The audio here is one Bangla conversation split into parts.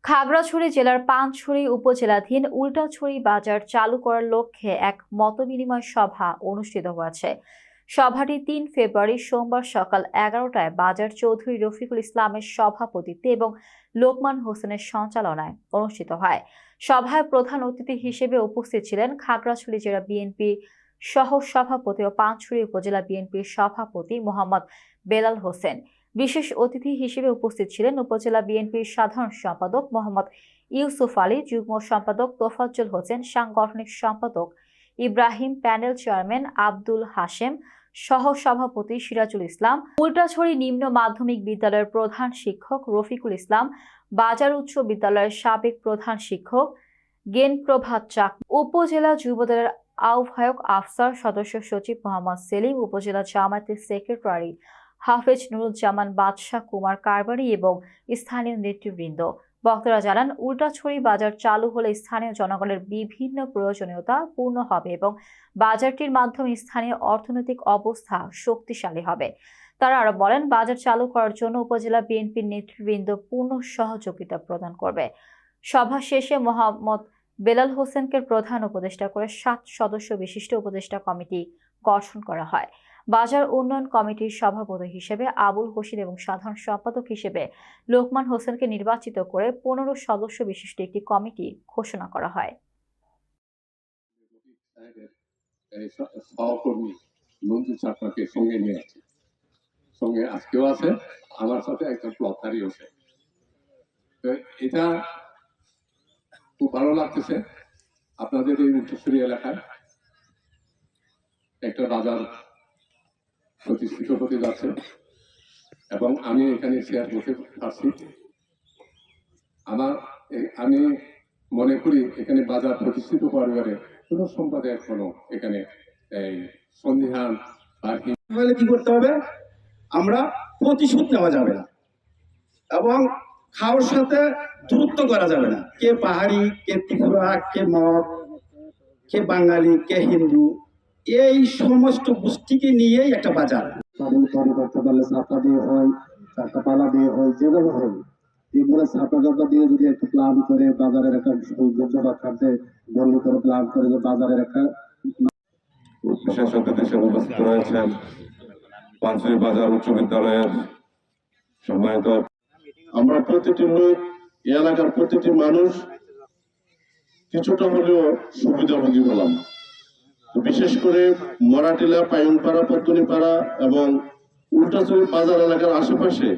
খাগড়াছড়ি জেলার পানছড়ি উপজেলাধীন উল্টাছড়ি বাজার চালু করার লক্ষ্যে এক মতবিনিময় সভা অনুষ্ঠিত হয়েছে। সভাটি ৩ ফেব্রুয়ারি সোমবার সকাল ১১টায় বাজার চৌধুরী রফিকুল ইসলামের সভাপতিত্বে এবং লোকমান হোসেনের সঞ্চালনায় অনুষ্ঠিত হয়। সভায় প্রধান অতিথি হিসেবে উপস্থিত ছিলেন খাগড়াছড়ি জেলা বিএনপি সহ সভাপতি ও পানছড়ি উপজেলা বিএনপির সভাপতি মোহাম্মদ বেলাল হোসেন। বিশেষ অতিথি হিসেবে উপস্থিত ছিলেন উপজেলা বিএনপির সাধারণ সম্পাদক মোহাম্মদ ইউসুফ আলী, যুগ্ম সম্পাদক তোফাজ্জল হোসেন, সাংগঠনিক সম্পাদক ইব্রাহিম, প্যানেল চেয়ারম্যান আব্দুল হাশেম, সহ সভাপতি সিরাজুল ইসলাম, উল্টাছড়ি নিম্ন মাধ্যমিক বিদ্যালয়ের প্রধান শিক্ষক রফিকুল ইসলাম, বাজার উচ্চ বিদ্যালয়ের সাবেক প্রধান শিক্ষক জ্ঞানপ্রভাত চাক, উপজেলা যুবদলের আহ্বায়ক আফসার সদস্য সচিব মোহাম্মদ সেলিম, উপজেলা জামায়াতের সেক্রেটারি হাফেজ নুরুজ্জামান বাদশাহ, কুমার কারবারি এবং স্থানীয় নেতৃবৃন্দ। বক্তারা জানান, উল্টাছড়ি বাজার চালু হলে স্থানীয় জনগণের বিভিন্ন প্রয়োজনীয়তা পূর্ণ হবে এবং বাজারটির মাধ্যমে স্থানীয় অর্থনৈতিক অবস্থা শক্তিশালী হবে। তারা আরো বলেন, বাজার চালু করার জন্য উপজেলা বিএনপির নেতৃবৃন্দ পূর্ণ সহযোগিতা প্রদান করবে। সভা শেষে মোহাম্মদ বেলাল হোসেনকে প্রধান উপদেষ্টা করে 7 সদস্য বিশিষ্ট উপদেষ্টা কমিটি গঠন করা হয়। বাজার উন্নয়ন কমিটির সভাপতি হিসেবে আবুল হোসেন এবং সাধারণ সম্পাদক হিসেবে লোকমান হোসেনকে নির্বাচিত করে 15 সদস্য বিশিষ্ট একটি কমিটি ঘোষণা করা হয়। সহকর্মী মঞ্জু চাকমাকে সঙ্গে নিয়ে আছে, সঙ্গে আজকেও আছে, আমার সাথে একজন প্লটারই আছে। তো এটা খুব ভালো লাগতেছে। আপনাদের এই উল্টাছড়ি এলাকায় একটা বাজার প্রতিষ্ঠিত হতে যাচ্ছে এবং আমি এখানে চেয়ার বসে পারছি। আমি মনে করি এখানে বাজার প্রতিষ্ঠিত হওয়ার পরে কোনো সম্প্রদায়ের কোনো এখানে এই সন্দিহান কি করতে হবে, আমরা প্রতিশোধ নেওয়া যাবে না এবং খাওয়ার সাথে দূরত্ব করা যাবে না। কে পাহাড়ি, কে ত্রিপুরা, কে মগ, কে বাঙালি, কে হিন্দু, এই সমস্ত গোষ্ঠীকে নিয়েই একটা বাজার। করতে পারলে ছাপা দিয়ে হয়, চারটা পালা দিয়ে হয়, যেভাবে হয় এগুলো ছাপা চাপা দিয়ে যদি একটু প্ল্যান করে বাজারের একটা সৌন্দর্য রক্ষার্থে বন্ধ করে প্ল্যান করে যে বাজারের একটা বিশেষ অতিথি হিসেবে উপস্থিত রয়েছেন পানছড়ি বাজার উচ্চ বিদ্যালয়ের সম্মানিত। আমরা প্রতিটি লোক, এলাকার প্রতিটি মানুষ কিছুটা হলেও সুবিধাভোগী হলাম। বিশেষ করে মরাটিলা, পায়নপাড়া, পত্তনিপাড়া এবং উল্টাছড়ি বাজার এলাকার আশেপাশে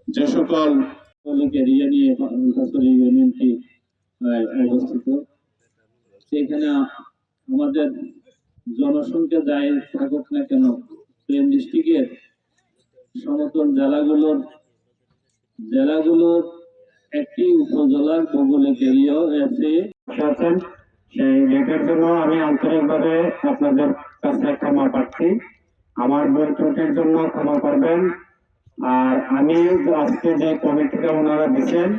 যে সকল এরিয়া নিয়ে উল্টাছড়ি ইউনিয়নটি অবস্থিত, সেখানে আমাদের জনসংখ্যা যাই থাকুক না কেন, প্লেন ডিস্ট্রিক্টের সমতল জেলাগুলোর একটি উপজেলার ভৌগোলিক এরিয়াও আছে। সেই লেটের জন্য আমি আন্তরিকভাবে আপনাদের কাছে ক্ষমা প্রার্থী। আমার ভুল ত্রুটির জন্য ক্ষমা করবেন। আর আমি আজকে যে কমিটিটা ওনারা দিচ্ছেন